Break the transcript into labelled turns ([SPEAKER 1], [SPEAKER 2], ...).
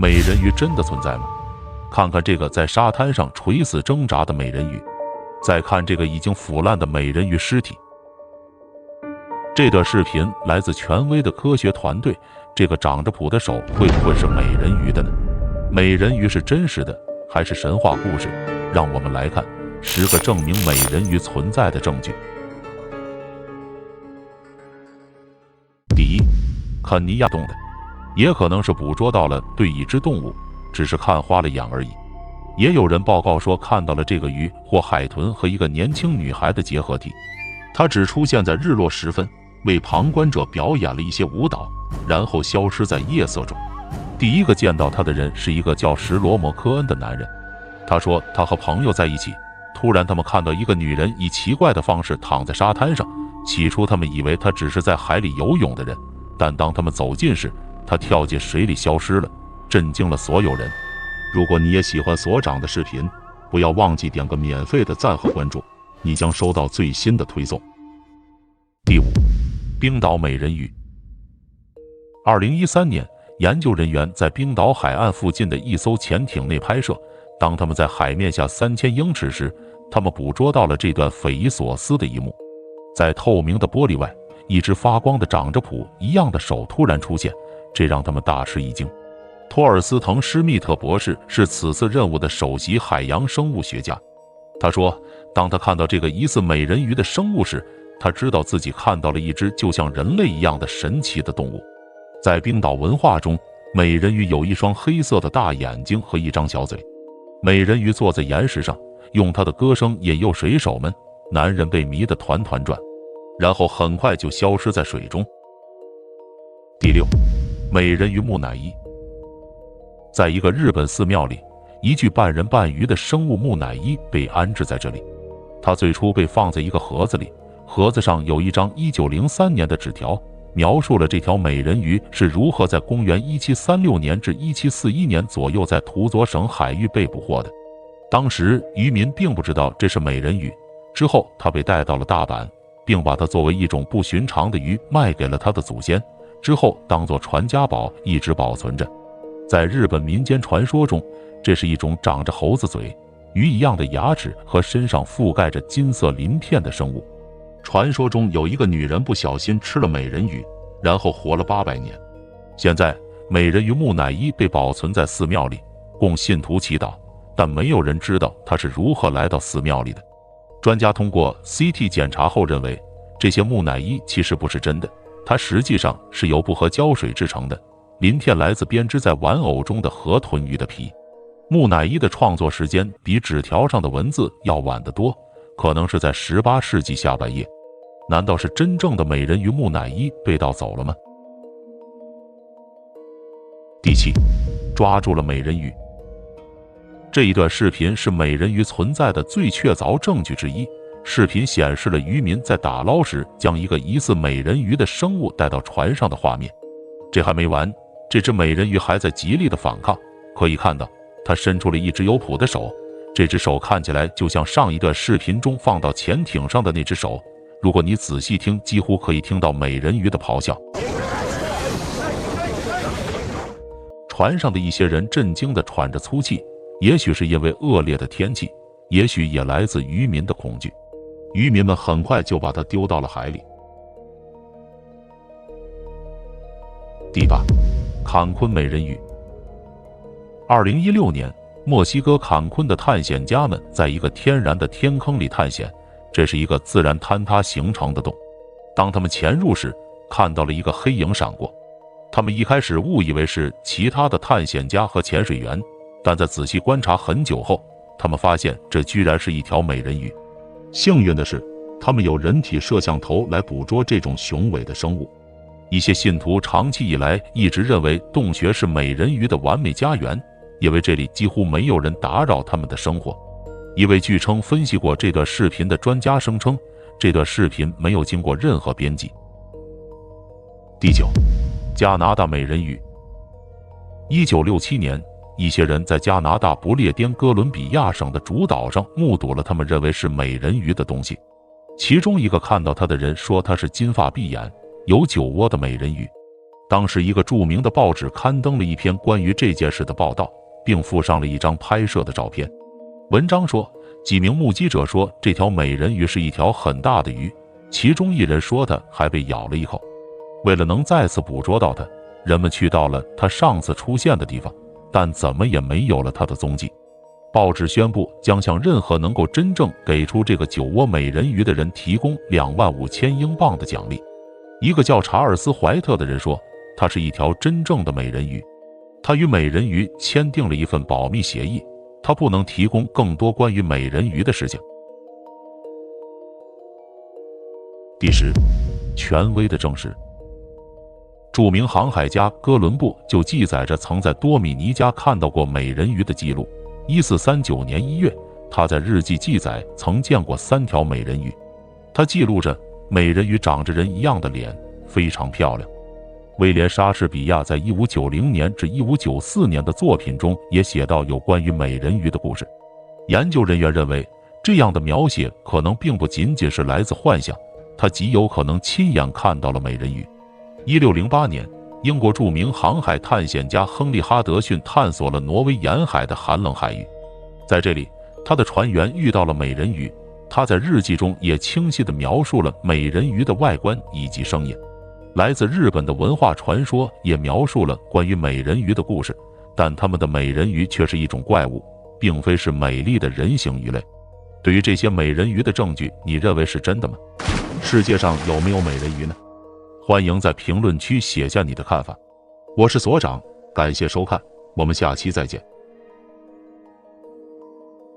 [SPEAKER 1] 美人鱼真的存在吗？看看这个在沙滩上垂死挣扎的美人鱼，再看这个已经腐烂的美人鱼尸体。这段视频来自权威的科学团队，这个长着蹼的手会不会是美人鱼的呢？美人鱼是真实的还是神话故事？让我们来看10个证明美人鱼存在的证据。第一，肯尼亚洞的，也可能是捕捉到了对已知动物，只是看花了眼而已。也有人报告说看到了这个鱼或海豚和一个年轻女孩的结合体，它只出现在日落时分，为旁观者表演了一些舞蹈，然后消失在夜色中。第一个见到他的人是一个叫史罗摩科恩的男人，他说他和朋友在一起，突然他们看到一个女人以奇怪的方式躺在沙滩上，起初他们以为她只是在海里游泳的人，但当他们走近时，她跳进水里消失了，震惊了所有人。如果你也喜欢所长的视频，不要忘记点个免费的赞和关注，你将收到最新的推送。第五，冰岛美人鱼。2013年，研究人员在冰岛海岸附近的一艘潜艇内拍摄，当他们在海面下3000英尺时，他们捕捉到了这段匪夷所思的一幕。在透明的玻璃外，一只发光的长着蹼一样的手突然出现，这让他们大吃一惊。托尔斯滕施密特博士是此次任务的首席海洋生物学家。他说，当他看到这个疑似美人鱼的生物时，他知道自己看到了一只就像人类一样的神奇的动物。在冰岛文化中，美人鱼有一双黑色的大眼睛和一张小嘴。美人鱼坐在岩石上，用她的歌声引诱水手们，男人被迷得团团转，然后很快就消失在水中。第六，美人鱼木乃伊。在一个日本寺庙里，一具半人半鱼的生物木乃伊被安置在这里。它最初被放在一个盒子里，盒子上有一张1903年的纸条，描述了这条美人鱼是如何在公元1736年至1741年左右在土佐省海域被捕获的。当时渔民并不知道这是美人鱼，之后它被带到了大阪，并把它作为一种不寻常的鱼卖给了他的祖先，之后当作传家宝一直保存着。在日本民间传说中，这是一种长着猴子嘴、鱼一样的牙齿和身上覆盖着金色鳞片的生物。传说中有一个女人不小心吃了美人鱼，然后活了800年。现在美人鱼木乃伊被保存在寺庙里，供信徒祈祷，但没有人知道她是如何来到寺庙里的。专家通过 CT 检查后认为，这些木乃伊其实不是真的，它实际上是由布和胶水制成的，鳞片来自编织在玩偶中的河豚鱼的皮。木乃伊的创作时间比纸条上的文字要晚得多，可能是在18世纪下半叶。难道是真正的美人鱼木乃伊被盗走了吗？第七，抓住了美人鱼。这一段视频是美人鱼存在的最确凿证据之一。视频显示了渔民在打捞时将一个疑似美人鱼的生物带到船上的画面。这还没完，这只美人鱼还在极力的反抗，可以看到它伸出了一只有蹼的手，这只手看起来就像上一段视频中放到潜艇上的那只手。如果你仔细听，几乎可以听到美人鱼的咆哮。船上的一些人震惊地喘着粗气，也许是因为恶劣的天气，也许也来自渔民的恐惧。渔民们很快就把它丢到了海里。第八，坎昆美人鱼。2016年，墨西哥坎昆的探险家们在一个天然的天坑里探险，这是一个自然坍塌形成的洞。当他们潜入时，看到了一个黑影闪过。他们一开始误以为是其他的探险家和潜水员，但在仔细观察很久后，他们发现这居然是一条美人鱼。幸运的是，他们有人体摄像头来捕捉这种雄伟的生物。一些信徒长期以来一直认为洞穴是美人鱼的完美家园，因为这里几乎没有人打扰他们的生活。一位据称分析过这段视频的专家声称，这段视频没有经过任何编辑。第九，加拿大美人鱼。1967年，一些人在加拿大不列颠哥伦比亚省的主岛上目睹了他们认为是美人鱼的东西。其中一个看到它的人说，它是金发碧眼、有酒窝的美人鱼。当时一个著名的报纸刊登了一篇关于这件事的报道，并附上了一张拍摄的照片。文章说，几名目击者说这条美人鱼是一条很大的鱼，其中一人说它还被咬了一口。为了能再次捕捉到它，人们去到了它上次出现的地方，但怎么也没有了它的踪迹。报纸宣布将向任何能够真正给出这个酒窝美人鱼的人提供25000英镑的奖励。一个叫查尔斯·怀特的人说，它是一条真正的美人鱼。他与美人鱼签订了一份保密协议，他不能提供更多关于美人鱼的事情。第10，权威的证实。著名航海家哥伦布就记载着曾在多米尼加看到过美人鱼的记录。1439年1月，他在日记记载曾见过3条美人鱼。他记录着美人鱼长着人一样的脸，非常漂亮。威廉·莎士比亚在1590年至1594年的作品中也写到有关于美人鱼的故事。研究人员认为，这样的描写可能并不仅仅是来自幻想，他极有可能亲眼看到了美人鱼。1608年，英国著名航海探险家亨利·哈德逊探索了挪威沿海的寒冷海域，在这里，他的船员遇到了美人鱼。他在日记中也清晰地描述了美人鱼的外观以及声音。来自日本的文化传说也描述了关于美人鱼的故事，但他们的美人鱼却是一种怪物，并非是美丽的人形鱼类。对于这些美人鱼的证据，你认为是真的吗？世界上有没有美人鱼呢？欢迎在评论区写下你的看法。我是所长，感谢收看，我们下期再见。